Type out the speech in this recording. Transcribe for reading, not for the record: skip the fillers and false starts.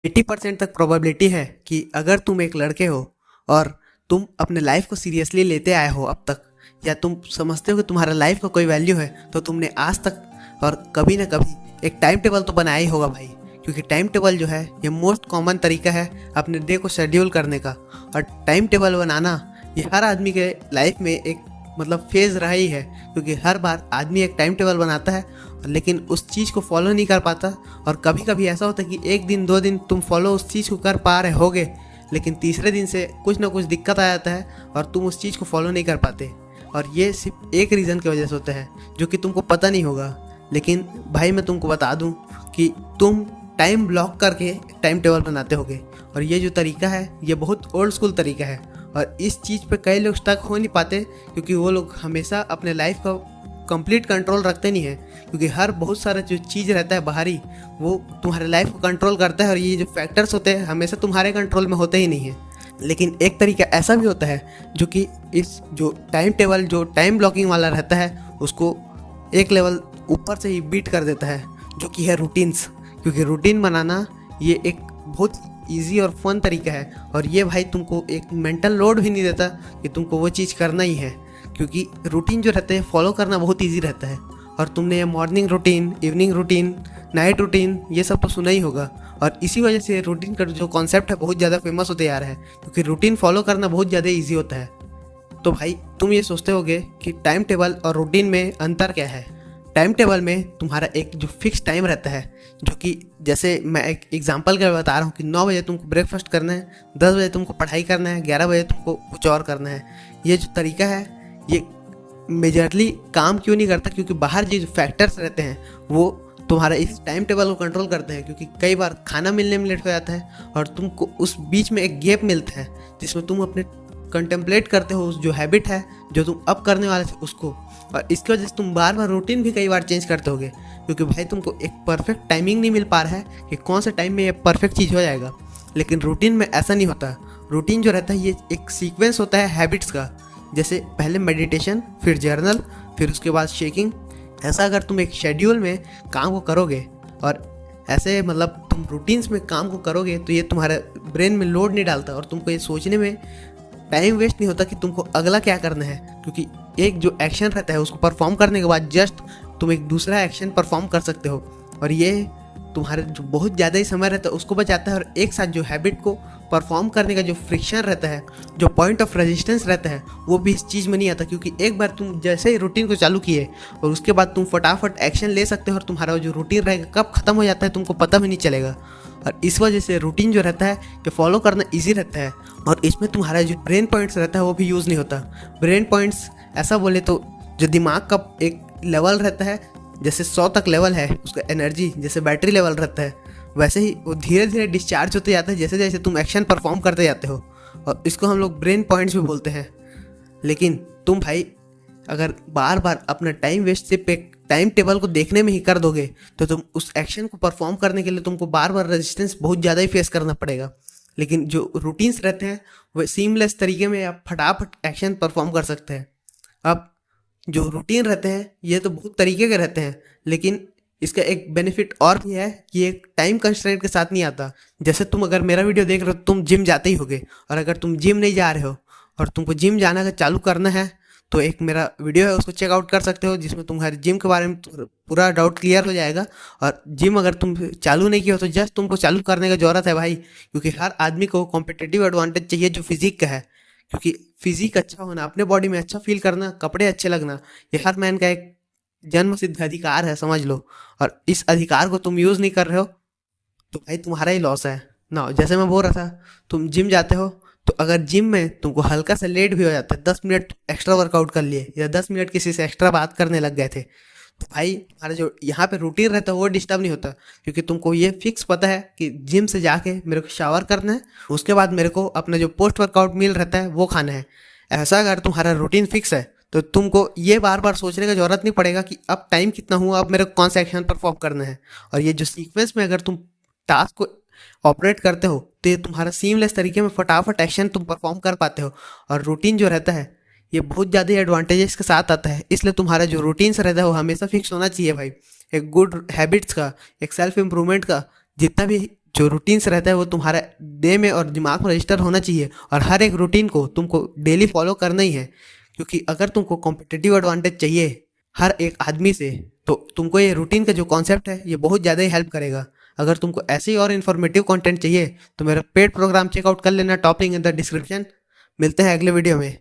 80% तक प्रोबेबिलिटी है कि अगर तुम एक लड़के हो और तुम अपने लाइफ को सीरियसली लेते आए हो अब तक, या तुम समझते हो कि तुम्हारा लाइफ का कोई वैल्यू है, तो तुमने आज तक और कभी ना कभी एक टाइम टेबल तो बनाया ही होगा भाई। क्योंकि टाइम टेबल जो है ये मोस्ट कॉमन तरीका है अपने डे को शेड्यूल करने का। और टाइम टेबल बनाना ये हर आदमी के लाइफ में एक फेज़ रहा ही है। क्योंकि हर बार आदमी एक टाइम टेबल बनाता है लेकिन उस चीज़ को फॉलो नहीं कर पाता। और कभी कभी ऐसा होता है कि एक दिन दो दिन तुम फॉलो उस चीज़ को कर पा रहे होगे, लेकिन तीसरे दिन से कुछ ना कुछ दिक्कत आ जाता है और तुम उस चीज़ को फॉलो नहीं कर पाते। और ये सिर्फ एक रीज़न की वजह से होता है जो कि तुमको पता नहीं होगा। लेकिन भाई मैं तुमको बता दूं कि तुम टाइम ब्लॉक करके टाइम टेबल बनाते होगे, और ये जो तरीका है ये बहुत ओल्ड स्कूल तरीका है। और इस चीज़ पे कई लोग स्टक हो नहीं पाते क्योंकि वो लोग हमेशा अपने लाइफ का कंप्लीट कंट्रोल रखते नहीं है। क्योंकि हर बहुत सारा जो चीज़ रहता है बाहरी, वो तुम्हारे लाइफ को कंट्रोल करता है, और ये जो फैक्टर्स होते हैं हमेशा तुम्हारे कंट्रोल में होते ही नहीं है। लेकिन एक तरीका ऐसा भी होता है जो कि इस जो टाइम टेबल जो टाइम ब्लॉकिंग वाला रहता है उसको एक लेवल ऊपर से ही बीट कर देता है, जो कि है रूटीन्स। क्योंकि रूटीन बनाना ये एक बहुत इजी और फन तरीका है, और ये भाई तुमको एक मेंटल लोड भी नहीं देता कि तुमको वो चीज़ करना ही है। क्योंकि रूटीन जो रहते हैं फॉलो करना बहुत इजी रहता है। और तुमने ये morning routine, evening routine, night routine ये सब तो सुना ही होगा। और इसी वजह से रूटीन का जो कॉन्सेप्ट है बहुत ज़्यादा फेमस होते जा रहा है, क्योंकि रूटीन फॉलो करना बहुत ज़्यादा ईजी होता है। तो भाई तुम ये सोचते होगे कि टाइम टेबल और रूटीन में अंतर क्या है। टाइम टेबल में तुम्हारा एक जो फिक्स टाइम रहता है, जो कि जैसे मैं एक एग्जांपल का बता रहा हूँ कि 9 बजे तुमको ब्रेकफास्ट करना है, 10 बजे तुमको पढ़ाई करना है, 11 बजे तुमको कुछ और करना है। ये जो तरीका है ये मेजरली काम क्यों नहीं करता, क्योंकि बाहर जो फैक्टर्स रहते हैं वो तुम्हारा इस टाइम टेबल को कंट्रोल करते हैं। क्योंकि कई बार खाना मिलने में लेट हो जाता है और तुमको उस बीच में एक गैप मिलता है जिसमें तुम अपने कंटेम्पलेट करते हो उस जो हैबिट है जो तुम अब करने वाले थे उसको। और इसकी वजह से तुम बार बार रूटीन भी कई बार चेंज करते होगे, क्योंकि भाई तुमको एक परफेक्ट टाइमिंग नहीं मिल पा रहा है कि कौन से टाइम में ये परफेक्ट चीज़ हो जाएगा। लेकिन रूटीन में ऐसा नहीं होता। रूटीन जो रहता है ये एक सीक्वेंस होता है हैबिट्स का। जैसे पहले मेडिटेशन, फिर जर्नल, फिर उसके बाद शेकिंग। ऐसा अगर तुम एक शेड्यूल में काम को करोगे और ऐसे तुम रूटीन्स में काम को करोगे तो ये तुम्हारे ब्रेन में लोड नहीं डालता और तुमको ये सोचने में टाइम वेस्ट नहीं होता कि तुमको अगला क्या करना है। क्योंकि एक जो एक्शन रहता है उसको परफॉर्म करने के बाद जस्ट तुम एक दूसरा एक्शन परफॉर्म कर सकते हो, और ये तुम्हारे जो बहुत ज़्यादा ही समय रहता है उसको बचाता है। और एक साथ जो हैबिट को परफॉर्म करने का जो फ्रिक्शन रहता है, जो पॉइंट ऑफ रेजिस्टेंस रहता है, वो भी इस चीज़ में नहीं आता। क्योंकि एक बार तुम जैसे ही रूटीन को चालू किए और उसके बाद तुम फटाफट एक्शन ले सकते हो, और तुम्हारा जो रूटीन रहेगा कब ख़त्म हो जाता है तुमको पता भी नहीं चलेगा। और इस वजह से रूटीन जो रहता है ये फॉलो करना ईजी रहता है, और इसमें तुम्हारा जो ब्रेन पॉइंट्स रहता है वो भी यूज़ नहीं होता। ब्रेन पॉइंट्स ऐसा बोले तो जो दिमाग का एक लेवल रहता है, जैसे 100 तक लेवल है उसका एनर्जी, जैसे बैटरी लेवल रहता है, वैसे ही वो धीरे धीरे डिस्चार्ज होते जाता है जैसे जैसे तुम एक्शन परफॉर्म करते जाते हो। और इसको हम लोग ब्रेन पॉइंट्स भी बोलते हैं। लेकिन तुम भाई अगर बार बार अपना टाइम वेस्ट सिर्फ एक टाइम टेबल को देखने में ही कर दोगे तो तुम उस एक्शन को परफॉर्म करने के लिए तुमको बार बार रेजिस्टेंस बहुत ज़्यादा ही फेस करना पड़ेगा। लेकिन जो रूटीन्स रहते हैं वो सीमलेस तरीके में आप फटाफट एक्शन परफॉर्म कर सकते हैं। अब जो रूटीन रहते हैं ये तो बहुत तरीके के रहते हैं, लेकिन इसका एक बेनिफिट और भी है कि एक टाइम कंस्ट्रेंट के साथ नहीं आता। जैसे तुम अगर मेरा वीडियो देख रहे हो तुम जिम जाते ही होगे, और अगर तुम जिम नहीं जा रहे हो और तुमको जिम जाना का चालू करना है तो एक मेरा वीडियो है उसको चेकआउट कर सकते हो, जिसमें तुम्हारे जिम के बारे में पूरा डाउट क्लियर हो जाएगा। और जिम अगर तुम चालू नहीं किया हो तो जस्ट तुमको चालू करने का ज़रूरत है भाई। क्योंकि हर आदमी को कॉम्पिटिटिव एडवांटेज चाहिए जो फिजिक का है। क्योंकि फिजिक अच्छा होना, अपने बॉडी में अच्छा फील करना, कपड़े अच्छे लगना, ये हर मैन का एक जन्म सिद्ध अधिकार है, समझ लो। और इस अधिकार को तुम यूज़ नहीं कर रहे हो तो भाई तुम्हारा ही लॉस है ना। जैसे मैं बोल रहा था, तुम जिम जाते हो तो अगर जिम में तुमको हल्का सा लेट भी हो जाता है, 10 मिनट एक्स्ट्रा वर्कआउट कर लिए या 10 मिनट किसी से एक्स्ट्रा बात करने लग गए थे, तो भाई तुम्हारा जो यहाँ पे रूटीन रहता है वो डिस्टर्ब नहीं होता। क्योंकि तुमको ये फिक्स पता है कि जिम से जाके मेरे को शावर करना है, उसके बाद मेरे को अपना जो पोस्ट वर्कआउट मील रहता है वो खाना है। ऐसा अगर तुम्हारा रूटीन फिक्स है तो तुमको ये बार बार सोचने का ज़रूरत नहीं पड़ेगा कि अब टाइम कितना हुआ, अब मेरे को कौन सा एक्शन परफॉर्म करना है। और ये जो सीक्वेंस में अगर तुम टास्क को ऑपरेट करते हो तो ये तुम्हारा सीमलेस तरीके में फटाफट एक्शन तुम परफॉर्म कर पाते हो। और रूटीन जो रहता है ये बहुत ज़्यादा एडवांटेजेस के साथ आता है, इसलिए तुम्हारा जो रूटीन्स रहता है वो हमेशा फिक्स होना चाहिए भाई। एक गुड हैबिट्स का, एक सेल्फ इम्प्रूवमेंट का जितना भी जो रूटीन्स रहता है वो तुम्हारे दे में और दिमाग में रजिस्टर होना चाहिए, और हर एक रूटीन को तुमको डेली फॉलो करना ही है। क्योंकि अगर तुमको कॉम्पिटिटिव एडवांटेज चाहिए हर एक आदमी से, तो तुमको ये रूटीन का जो कॉन्सेप्ट है ये बहुत ज़्यादा ही हेल्प करेगा। अगर तुमको ऐसे ही और इन्फॉर्मेटिव कंटेंट चाहिए तो मेरा पेड प्रोग्राम चेकआउट कर लेना, top link in the description. मिलते हैं अगले वीडियो में।